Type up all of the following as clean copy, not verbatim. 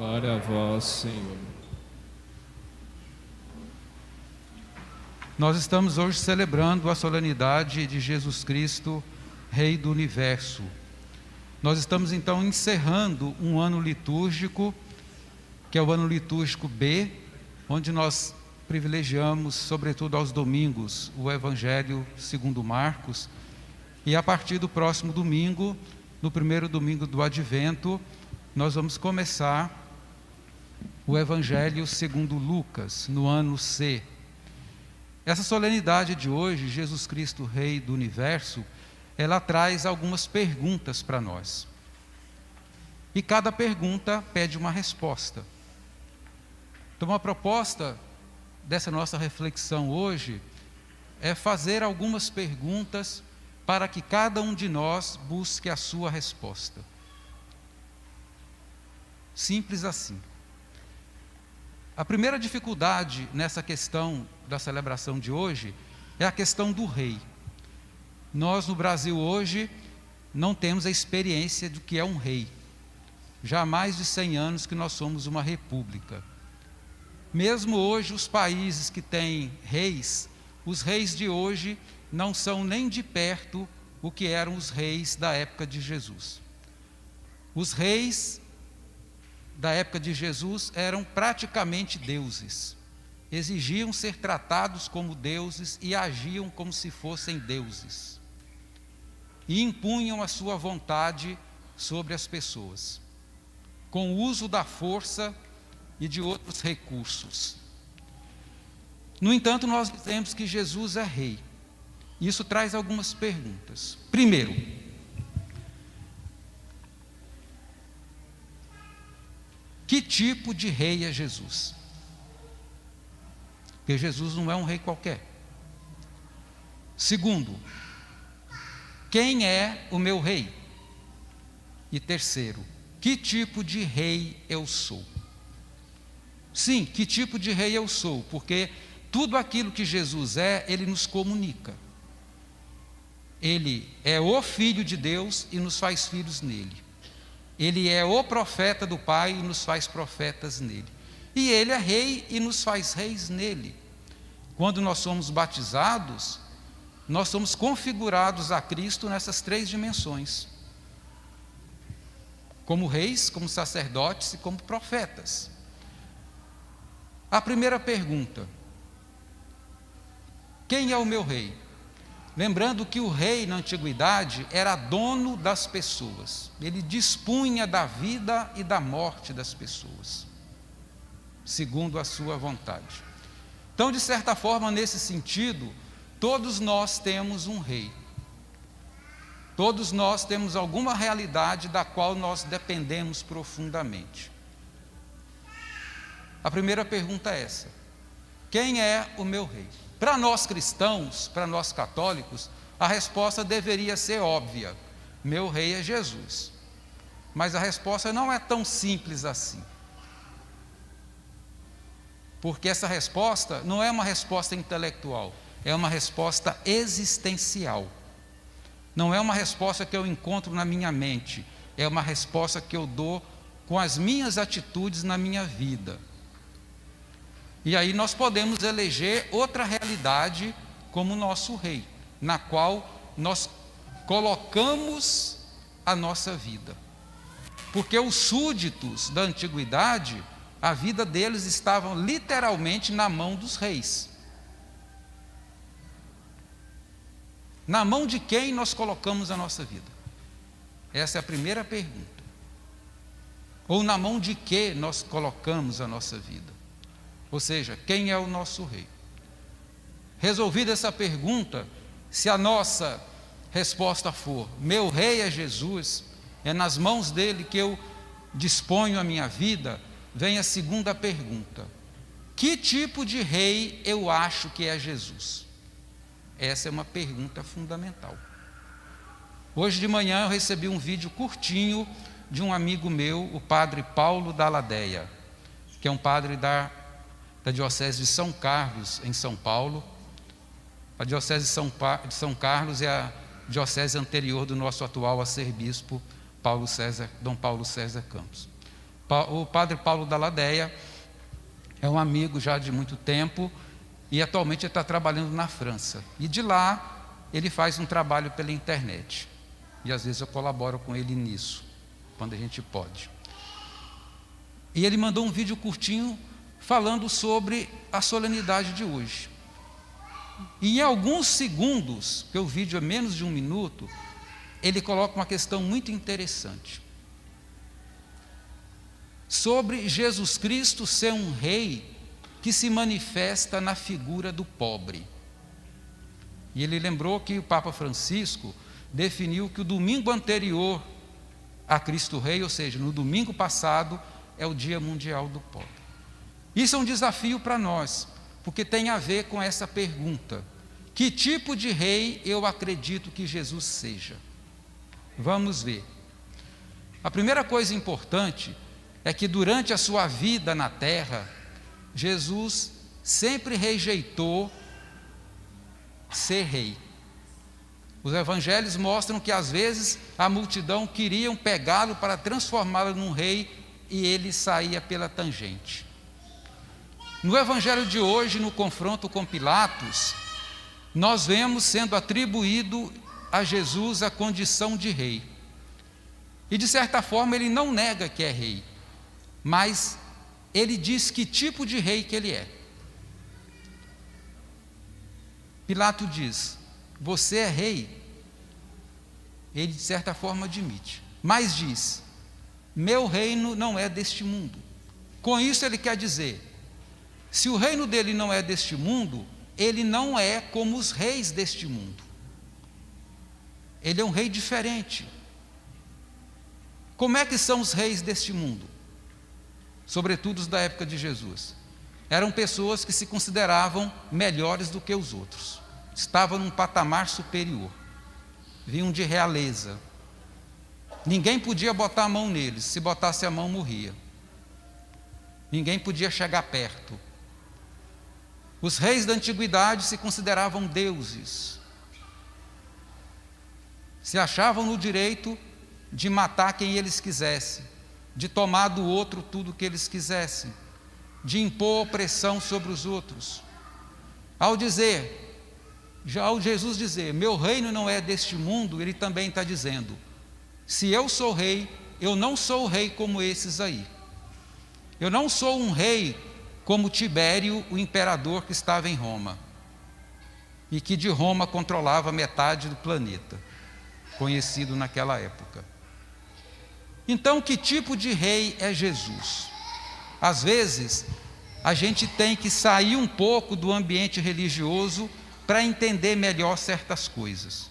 Glória a vós, Senhor. Nós estamos hoje celebrando a solenidade de Jesus Cristo, Rei do Universo. Nós estamos então encerrando um ano litúrgico, que é o ano litúrgico B, onde nós privilegiamos, sobretudo aos domingos, o Evangelho segundo Marcos. E a partir do próximo domingo, no primeiro domingo do Advento, nós vamos começar o Evangelho segundo Lucas, no ano C. Essa solenidade de hoje, Jesus Cristo, Rei do Universo, ela traz algumas perguntas para nós. E cada pergunta pede uma resposta. Então, a proposta dessa nossa reflexão hoje é fazer algumas perguntas para que cada um de nós busque a sua resposta. Simples assim. A primeira dificuldade nessa questão da celebração de hoje é a questão do rei. Nós no Brasil hoje não temos a experiência do que é um rei. Já há mais de 100 anos que nós somos uma república. Mesmo hoje os países que têm reis, os reis de hoje não são nem de perto o que eram os reis da época de Jesus. Os reis da época de Jesus eram praticamente deuses. Exigiam ser tratados como deuses e agiam como se fossem deuses. E impunham a sua vontade sobre as pessoas, com o uso da força e de outros recursos. No entanto, nós dizemos que Jesus é rei. Isso traz algumas perguntas. Primeiro, que tipo de rei é Jesus? Porque Jesus não é um rei qualquer. Segundo, quem é o meu rei? E terceiro, que tipo de rei eu sou? Sim, que tipo de rei eu sou? Porque tudo aquilo que Jesus é, Ele nos comunica. Ele é o Filho de Deus e nos faz filhos nele. Ele é o profeta do Pai e nos faz profetas nele. E Ele é rei e nos faz reis nele. Quando nós somos batizados, nós somos configurados a Cristo nessas três dimensões. Como reis, como sacerdotes e como profetas. A primeira pergunta: quem é o meu rei? Lembrando que o rei na antiguidade era dono das pessoas. Ele dispunha da vida e da morte das pessoas, segundo a sua vontade. Então, de certa forma, nesse sentido, todos nós temos um rei. Todos nós temos alguma realidade da qual nós dependemos profundamente. A primeira pergunta é essa: quem é o meu rei? Para nós cristãos, para nós católicos, a resposta deveria ser óbvia: meu rei é Jesus. Mas a resposta não é tão simples assim. Porque essa resposta não é uma resposta intelectual, é uma resposta existencial. Não é uma resposta que eu encontro na minha mente, é uma resposta que eu dou com as minhas atitudes na minha vida. E aí nós podemos eleger outra realidade como nosso rei, na qual nós colocamos a nossa vida. Porque os súditos da antiguidade, a vida deles estava literalmente na mão dos reis. Na mão de quem nós colocamos a nossa vida? Essa é a primeira pergunta. Ou na mão de que nós colocamos a nossa vida? Ou seja, quem é o nosso rei? Resolvida essa pergunta, se a nossa resposta for: meu rei é Jesus, é nas mãos dele que eu disponho a minha vida, vem a segunda pergunta: que tipo de rei eu acho que é Jesus? Essa é uma pergunta fundamental. Hoje de manhã eu recebi um vídeo curtinho de um amigo meu, o padre Paulo Dalladea, que é um padre da Diocese de São Carlos, em São Paulo. A Diocese de São Carlos é a diocese anterior do nosso atual arcebispo Dom Paulo César Campos. O padre Paulo da Ladeia é um amigo já de muito tempo e atualmente ele está trabalhando na França. E de lá ele faz um trabalho pela internet. E às vezes eu colaboro com ele nisso, quando a gente pode. E ele mandou um vídeo curtinho falando sobre a solenidade de hoje. E em alguns segundos, porque o vídeo é menos de 1 minuto, ele coloca uma questão muito interessante. Sobre Jesus Cristo ser um rei que se manifesta na figura do pobre. E ele lembrou que o Papa Francisco definiu que o domingo anterior a Cristo Rei, ou seja, no domingo passado, é o Dia Mundial do Pobre. Isso é um desafio para nós, porque tem a ver com essa pergunta: que tipo de rei eu acredito que Jesus seja? Vamos ver. A primeira coisa importante é que durante a sua vida na terra, Jesus sempre rejeitou ser rei. Os evangelhos mostram que às vezes a multidão queriam pegá-lo para transformá-lo num rei e ele saía pela tangente. No evangelho de hoje, no confronto com Pilatos, nós vemos sendo atribuído a Jesus a condição de rei. E de certa forma ele não nega que é rei, mas ele diz que tipo de rei que ele é. Pilato diz: você é rei? Ele de certa forma admite, mas diz: meu reino não é deste mundo. Com isso ele quer dizer, se o reino dele não é deste mundo, ele não é como os reis deste mundo. Ele é um rei diferente. Como é que são os reis deste mundo? Sobretudo os da época de Jesus. Eram pessoas que se consideravam melhores do que os outros. Estavam num patamar superior. Vinham de realeza. Ninguém podia botar a mão neles. Se botasse a mão, morria. Ninguém podia chegar perto. Os reis da antiguidade se consideravam deuses. Se achavam no direito de matar quem eles quisessem, de tomar do outro tudo o que eles quisessem, de impor opressão sobre os outros. Ao Jesus dizer, meu reino não é deste mundo, ele também está dizendo, se eu sou rei, eu não sou rei como esses aí. Eu não sou um rei como Tibério, o imperador que estava em Roma, e que de Roma controlava metade do planeta, conhecido naquela época. Então, que tipo de rei é Jesus? Às vezes, a gente tem que sair um pouco do ambiente religioso para entender melhor certas coisas.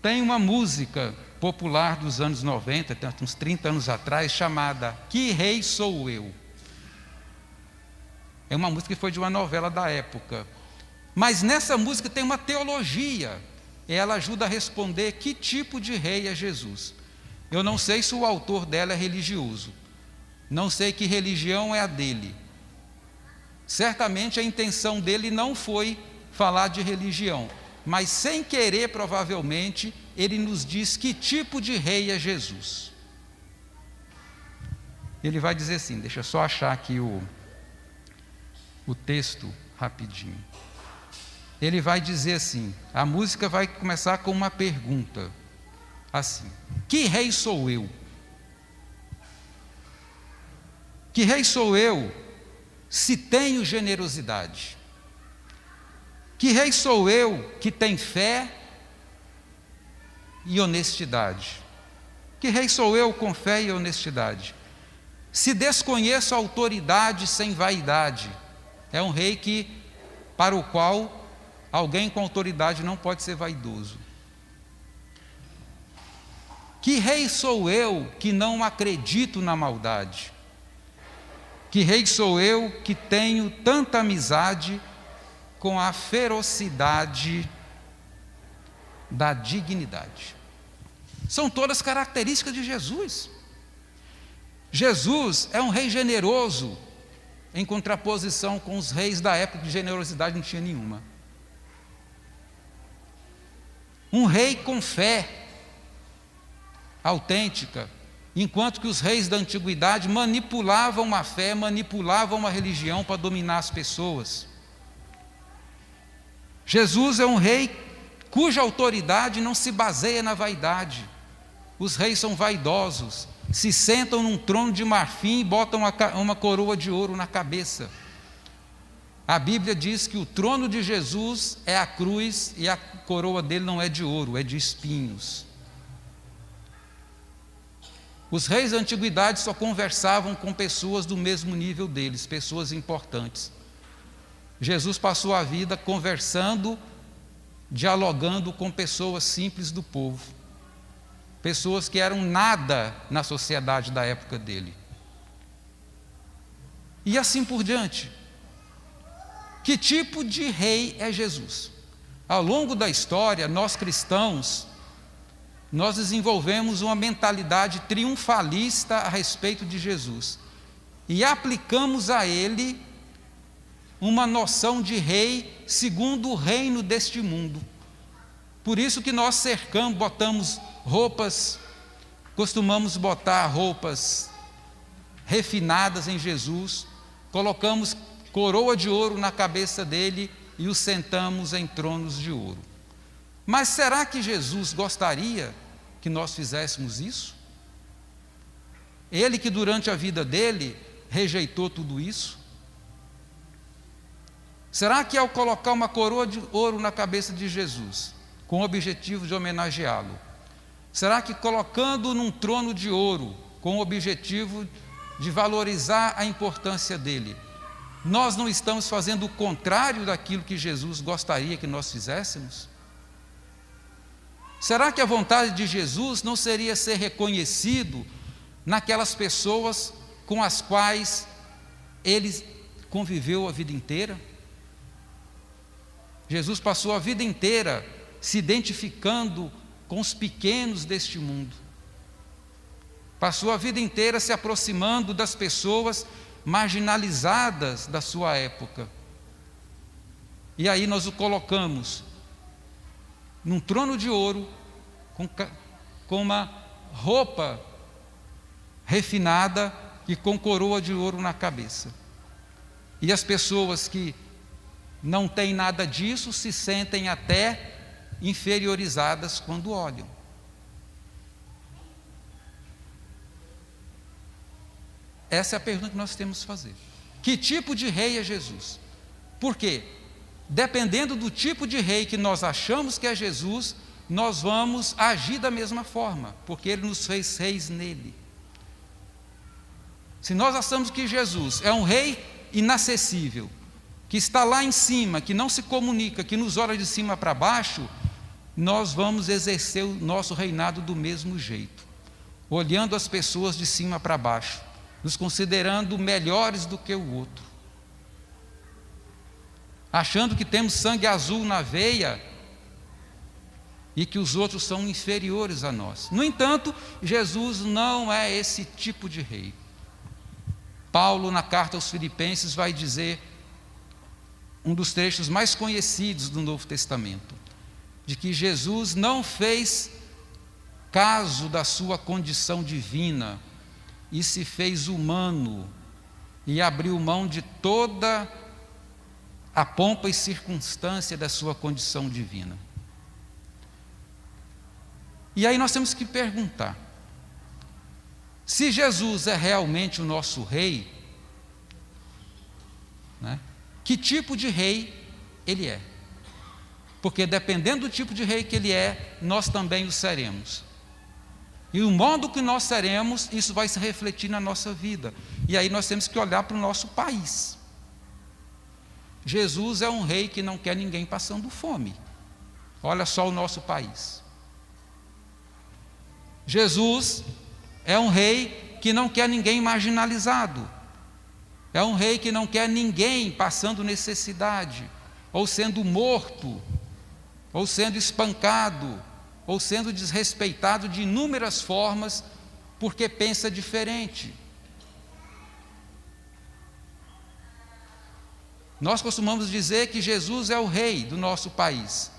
Tem uma música popular dos anos 90, uns 30 anos atrás, chamada Que Rei Sou Eu? É uma música que foi de uma novela da época. Mas nessa música tem uma teologia. Ela ajuda a responder que tipo de rei é Jesus. Eu não sei se o autor dela é religioso. Não sei que religião é a dele. Certamente a intenção dele não foi falar de religião. Mas sem querer, provavelmente, ele nos diz que tipo de rei é Jesus. Ele vai dizer assim, deixa eu só achar aqui o texto rapidinho. Ele vai dizer assim, a música vai começar com uma pergunta, assim, que rei sou eu? Que rei sou eu se tenho generosidade? Que rei sou eu que tem fé e honestidade? Que rei sou eu com fé e honestidade? Se desconheço a autoridade sem vaidade, é um rei para o qual alguém com autoridade não pode ser vaidoso. Que rei sou eu que não acredito na maldade? Que rei sou eu que tenho tanta amizade com a ferocidade da dignidade? São todas características de Jesus. Jesus é um rei generoso, em contraposição com os reis da época, de generosidade não tinha nenhuma. Um rei com fé autêntica, enquanto que os reis da antiguidade manipulavam a fé, manipulavam a religião para dominar as pessoas. Jesus é um rei cuja autoridade não se baseia na vaidade. Os reis são vaidosos, se sentam num trono de marfim e botam uma coroa de ouro na cabeça. A Bíblia diz que o trono de Jesus é a cruz e a coroa dele não é de ouro, é de espinhos. Os reis da antiguidade só conversavam com pessoas do mesmo nível deles, pessoas importantes. Jesus passou a vida conversando, dialogando com pessoas simples do povo, pessoas que eram nada na sociedade da época dele. E assim por diante. Que tipo de rei é Jesus? Ao longo da história, nós cristãos, nós desenvolvemos uma mentalidade triunfalista a respeito de Jesus e aplicamos a ele uma noção de rei segundo o reino deste mundo. Por isso que nós cercamos, botamos roupas, costumamos botar roupas refinadas em Jesus, colocamos coroa de ouro na cabeça dele e o sentamos em tronos de ouro. Mas será que Jesus gostaria que nós fizéssemos isso? Ele que durante a vida dele rejeitou tudo isso? Será que ao colocar uma coroa de ouro na cabeça de Jesus, com o objetivo de homenageá-lo, será que colocando num trono de ouro, com o objetivo de valorizar a importância dele, nós não estamos fazendo o contrário daquilo que Jesus gostaria que nós fizéssemos? Será que a vontade de Jesus não seria ser reconhecido naquelas pessoas com as quais ele conviveu a vida inteira? Jesus passou a vida inteira se identificando com os pequenos deste mundo. Passou a vida inteira se aproximando das pessoas marginalizadas da sua época. E aí nós o colocamos num trono de ouro, com uma roupa refinada e com coroa de ouro na cabeça. E as pessoas que não têm nada disso se sentem até inferiorizadas quando olham. Essa é a pergunta que nós temos que fazer. Que tipo de rei é Jesus? Por quê? Dependendo do tipo de rei que nós achamos que é Jesus, nós vamos agir da mesma forma, porque ele nos fez reis nele. Se nós achamos que Jesus é um rei inacessível, que está lá em cima, que não se comunica, que nos olha de cima para baixo, nós vamos exercer o nosso reinado do mesmo jeito, olhando as pessoas de cima para baixo, nos considerando melhores do que o outro, achando que temos sangue azul na veia e que os outros são inferiores a nós. No entanto, Jesus não é esse tipo de rei. Paulo, na carta aos Filipenses, vai dizer, um dos trechos mais conhecidos do Novo Testamento, de que Jesus não fez caso da sua condição divina e se fez humano e abriu mão de toda a pompa e circunstância da sua condição divina. E aí nós temos que perguntar, se Jesus é realmente o nosso rei, né, que tipo de rei ele é? Porque dependendo do tipo de rei que ele é, nós também o seremos. E o modo que nós seremos, isso vai se refletir na nossa vida. E aí nós temos que olhar para o nosso país. Jesus é um rei que não quer ninguém passando fome. Olha só o nosso país. Jesus é um rei que não quer ninguém marginalizado. É um rei que não quer ninguém passando necessidade, ou sendo morto, ou sendo espancado, ou sendo desrespeitado de inúmeras formas, porque pensa diferente. Nós costumamos dizer que Jesus é o rei do nosso país,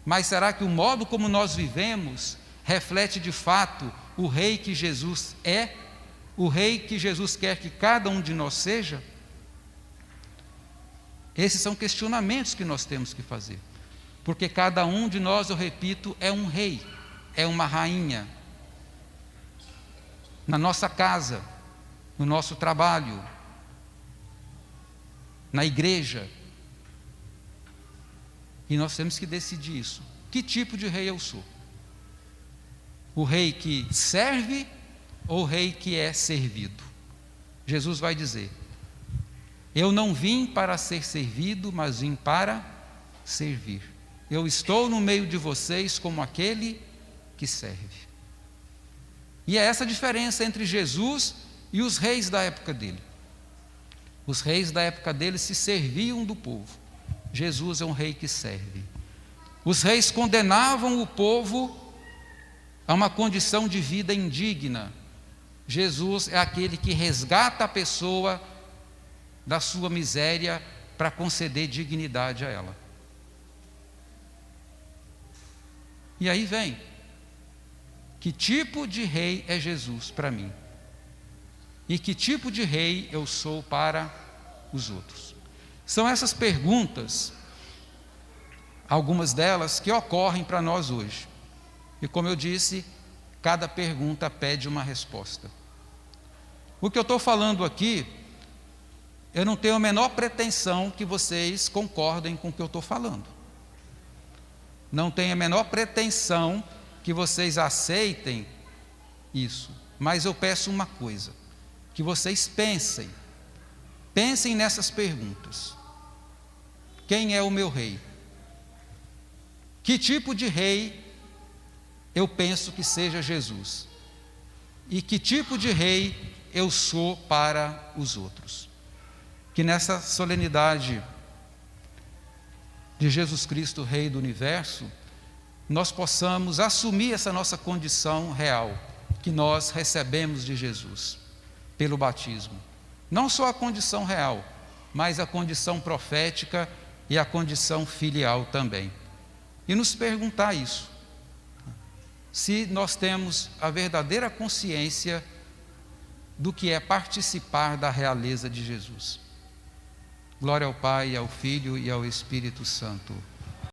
mas será que o modo como nós vivemos reflete de fato o rei que Jesus é, o rei que Jesus quer que cada um de nós seja? Esses são questionamentos que nós temos que fazer, porque cada um de nós, eu repito, é um rei, é uma rainha, na nossa casa, no nosso trabalho, na igreja, e nós temos que decidir isso. Que tipo de rei eu sou? O rei que serve ou o rei que é servido? Jesus vai dizer: eu não vim para ser servido, mas vim para servir. Eu estou no meio de vocês como aquele que serve. E é essa a diferença entre Jesus e os reis da época dele. Os reis da época dele se serviam do povo. Jesus é um rei que serve. Os reis condenavam o povo a uma condição de vida indigna. Jesus é aquele que resgata a pessoa da sua miséria para conceder dignidade a ela. E aí vem: que tipo de rei é Jesus para mim? E que tipo de rei eu sou para os outros? São essas perguntas, algumas delas, que ocorrem para nós hoje. E como eu disse, cada pergunta pede uma resposta. O que eu estou falando aqui, eu não tenho a menor pretensão que vocês concordem com o que eu estou falando. Não tenho a menor pretensão que vocês aceitem isso. Mas eu peço uma coisa: que vocês pensem nessas perguntas. Quem é o meu rei? Que tipo de rei eu penso que seja Jesus? E que tipo de rei eu sou para os outros? Que nessa solenidade de Jesus Cristo, Rei do Universo, nós possamos assumir essa nossa condição real, que nós recebemos de Jesus, pelo batismo. Não só a condição real, mas a condição profética e a condição filial também. E nos perguntar isso: se nós temos a verdadeira consciência do que é participar da realeza de Jesus. Glória ao Pai, ao Filho e ao Espírito Santo.